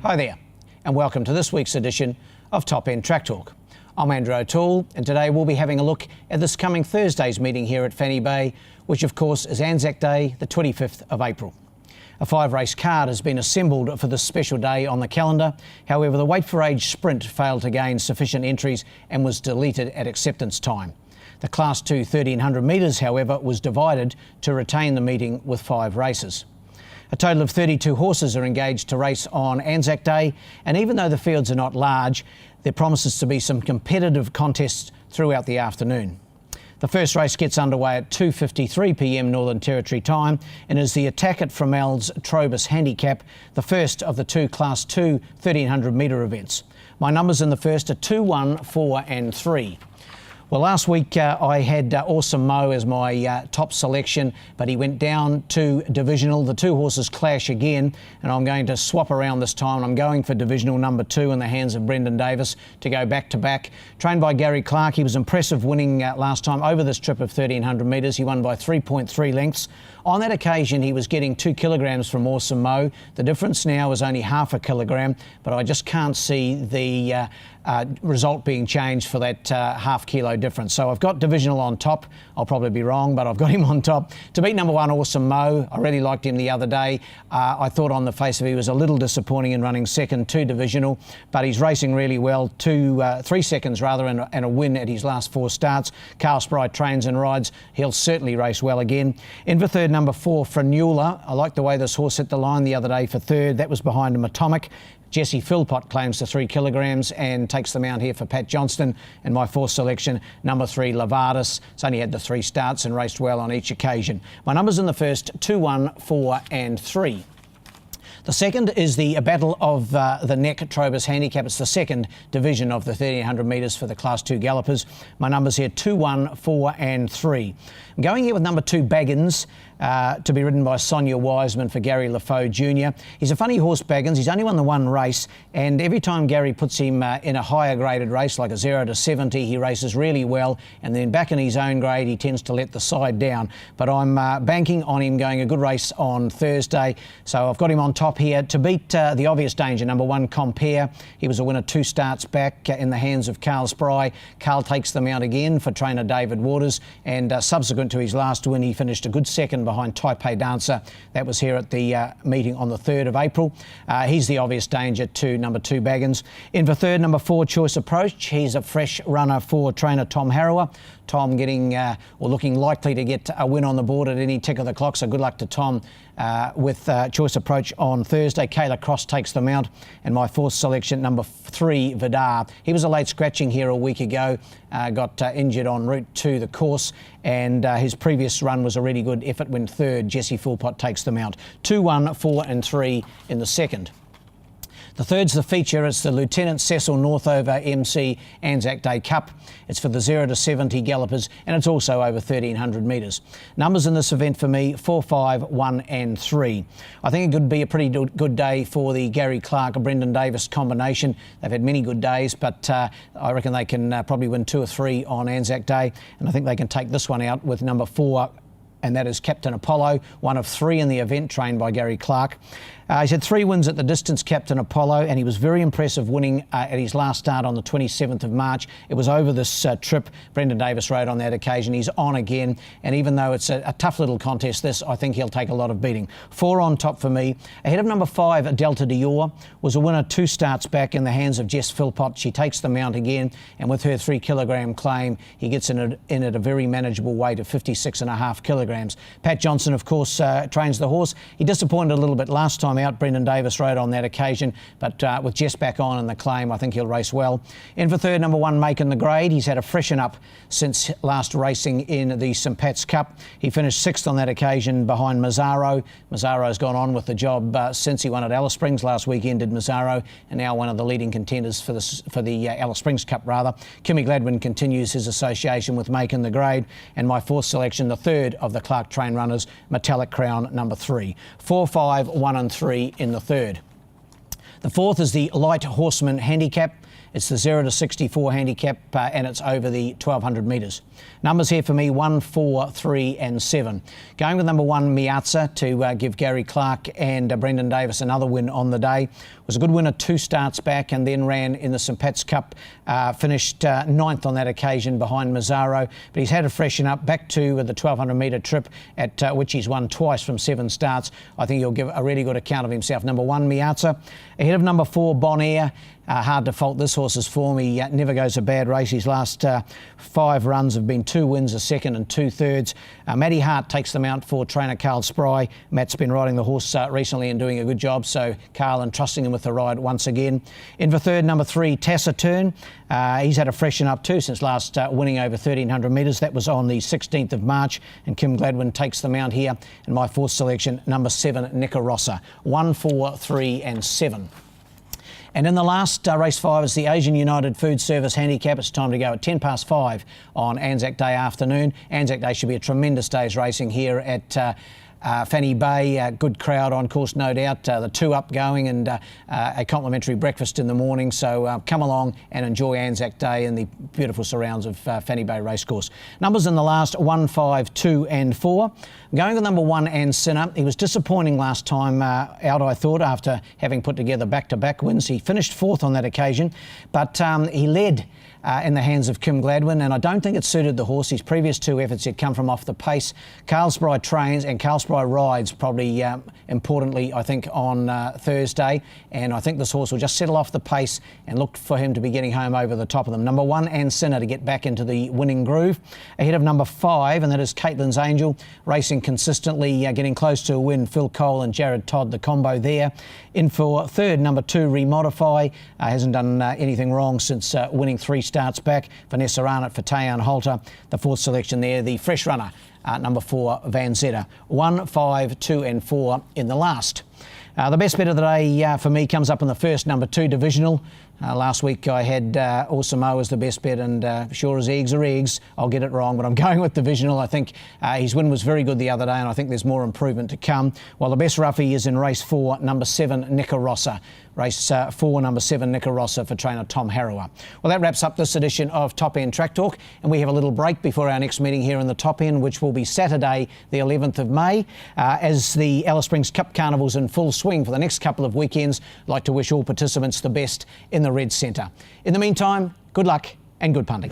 Hi there, and welcome to this week's edition of Top End Track Talk. I'm Andrew O'Toole, and today we'll be having a look at this coming Thursday's meeting here at Fanny Bay, which of course is Anzac Day, the 25th of April. A 5-race card has been assembled for this special day on the calendar. However, the Weight for Age sprint failed to gain sufficient entries and was deleted at acceptance time. The Class 2 1300 metres, however, was divided to retain the meeting with 5 races. A total of 32 horses are engaged to race on Anzac Day, and even though the fields are not large, there promises to be some competitive contests throughout the afternoon. The first race gets underway at 2:53 p.m. Northern Territory time and is the Attack at Fremel's Trobus Handicap, the first of the 2 Class 2 1300 metre events. My numbers in the first are 2, 1, 4 and 3. Well, last week I had Awesome Mo as my top selection, but he went down to divisional. The 2 horses clash again, and I'm going to swap around this time. I'm going for divisional number 2 in the hands of Brendan Davis to go back to back. Trained by Gary Clark, he was impressive winning last time over this trip of 1300 metres. He won by 3.3 lengths. On that occasion, he was getting 2 kilograms from Awesome Mo. The difference now is only half a kilogram, but I just can't see the result being changed for that half kilo difference. So I've got divisional on top. I'll probably be wrong, but I've got him on top. To beat number 1, Awesome Mo, I really liked him the other day. I thought on the face of it, he was a little disappointing in running second to divisional, but he's racing really well. 3 seconds rather, and a win at his last 4 starts. Carl Spry trains and rides. He'll certainly race well again. In for third, number 4, Frenula. I like the way this horse hit the line the other day for third. That was behind him Atomic. Jesse Philpott claims the 3 kilograms and takes them out here for Pat Johnston. And my 4th selection, number 3, Lavardis. It's only had the 3 starts and raced well on each occasion. My numbers in the first, 2, 1, 4 and 3. The second is the Battle of the Neck Trobus Handicap. It's the second division of the 1300 metres for the Class 2 gallopers. My numbers here, 2, 1, 4 and 3. I'm going here with number 2, Baggins, to be ridden by Sonia Wiseman for Gary LaFoe Jr. He's a funny horse, Baggins. He's only won the 1 race, and every time Gary puts him in a higher graded race, like a 0 to 70, he races really well, and then back in his own grade, he tends to let the side down. But I'm banking on him going a good race on Thursday, so I've got him on top here. To beat the obvious danger, number 1, Compare. He was a winner 2 starts back in the hands of Carl Spry. Carl takes them out again for trainer David Waters, and subsequent to his last win, he finished a good second behind Taipei Dancer. That was here at the meeting on the 3rd of April. He's the obvious danger to number 2, Baggins. In for third, number 4, Choice Approach. He's a fresh runner for trainer Tom Harrower. Tom getting or looking likely to get a win on the board at any tick of the clock, so good luck to Tom with Choice Approach on Thursday. Kayla Cross takes them out, and my 4th selection, number 3, Vidar. He was a late scratching here a week ago, got injured en route to the course, and his previous run was a really good effort. Went 3rd. Jesse Philpott takes them out. 2, 1, 4 and 3 in the second. The third's the feature. It's the Lieutenant Cecil Northover MC Anzac Day Cup. It's for the 0 to 70 gallopers, and it's also over 1300 metres. Numbers in this event for me, 4, 5, 1 and 3. I think it could be a pretty good day for the Gary Clark-Brendan Davis combination. They've had many good days, but I reckon they can probably win 2 or 3 on Anzac Day, and I think they can take this one out with number 4, and that is Captain Apollo, one of 3 in the event, trained by Gary Clark. He's had 3 wins at the distance, Captain Apollo, and he was very impressive winning at his last start on the 27th of March. It was over this trip. Brendan Davis rode on that occasion. He's on again, and even though it's a tough little contest, this, I think he'll take a lot of beating. 4 on top for me. Ahead of number 5, Delta Dior, was a winner 2 starts back in the hands of Jess Philpott. She takes the mount again, and with her 3 kilogram claim, he gets in at a very manageable weight of 56.5 kilograms. Pat Johnston, of course, trains the horse. He disappointed a little bit last time out. Brendan Davis rode on that occasion, but with Jess back on in the claim, I think he'll race well. In for third, number 1, Making the Grade. He's had a freshen up since last racing in the St Pat's Cup. He finished 6th on that occasion behind Mazzaro. Mazzaro's gone on with the job since he won at Alice Springs last weekend, did Mazzaro, and now one of the leading contenders for the Alice Springs Cup, rather. Kimmy Gladwin continues his association with Making the Grade, and my 4th selection, the 3rd of the Clark train runners, Metallic Crown, number 3. 4, 5, 1 and 3 in the 3rd. The 4th is the Light Horseman Handicap. It's the 0 to 64 handicap and it's over the 1200 metres. Numbers here for me 1, 4, 3 and 7. Going with number 1 Miazza to give Gary Clark and Brendan Davis another win on the day. Was a good winner 2 starts back and then ran in the St Pat's Cup, finished 9th on that occasion behind Mazzaro, but he's had to freshen up back to the 1200 metre trip at which he's won twice from 7 starts. I think he'll give a really good account of himself. Number 1 Miazza ahead of number 4 Bon Air. Hard to fault this horse's form. He never goes a bad race. His last 5 runs have been 2 wins, a second and 2 thirds. Matty Hart takes them out for trainer Carl Spry. Matt's been riding the horse recently and doing a good job, so Carl entrusting him with the ride once again. In for third, number 3 Taciturn. He's had a freshen up too since last winning over 1300 metres. That was on the 16th of March, and Kim Gladwin takes them out here. And my 4th selection, number 7 Nicarossa. 1, 4, 3 and 7. And in the last race 5 is the Asian United Food Service Handicap. It's time to go at 5:10 on Anzac Day afternoon. Anzac Day should be a tremendous day's racing here at Fanny Bay. Good crowd on course, no doubt. The 2 up going and a complimentary breakfast in the morning. So come along and enjoy Anzac Day in the beautiful surrounds of Fanny Bay Racecourse. Numbers in the last 1, 5, 2 and 4. Going with number 1 and Sinner. He was disappointing last time out, I thought, after having put together back-to-back wins. He finished 4th on that occasion, but he led in the hands of Kim Gladwin, and I don't think it suited the horse. His previous 2 efforts had come from off the pace. Carl Spry trains and Carl Spry rides, probably importantly, I think, on Thursday, and I think this horse will just settle off the pace and look for him to be getting home over the top of them. Number 1 and Sinner to get back into the winning groove. Ahead of number 5, and that is Caitlin's Angel, racing consistently, getting close to a win. Phil Cole and Jared Todd, the combo there. In for third, number 2 Remodify. Hasn't done anything wrong since winning 3 starts back. Vanessa Arnott for Tayan Holter. The 4th selection there, the fresh runner, number 4 Van Zetta. 1, 5, 2 and 4 in the last. The best bet of the day for me comes up in the first, number 2 Divisional. Last week I had Awesome-O as the best bet, and sure as eggs are eggs, I'll get it wrong, but I'm going with Divisional. I think his win was very good the other day, and I think there's more improvement to come. While the best roughie is in race 4, number 7 Nicarossa. Race 4, number 7 Nicarossa for trainer Tom Harrower. Well, that wraps up this edition of Top End Track Talk, and we have a little break before our next meeting here in the Top End, which will be Saturday, the 11th of May, as the Alice Springs Cup Carnival's in full swing for the next couple of weekends. I'd like to wish all participants the best in the Red Centre. In the meantime, good luck and good punting.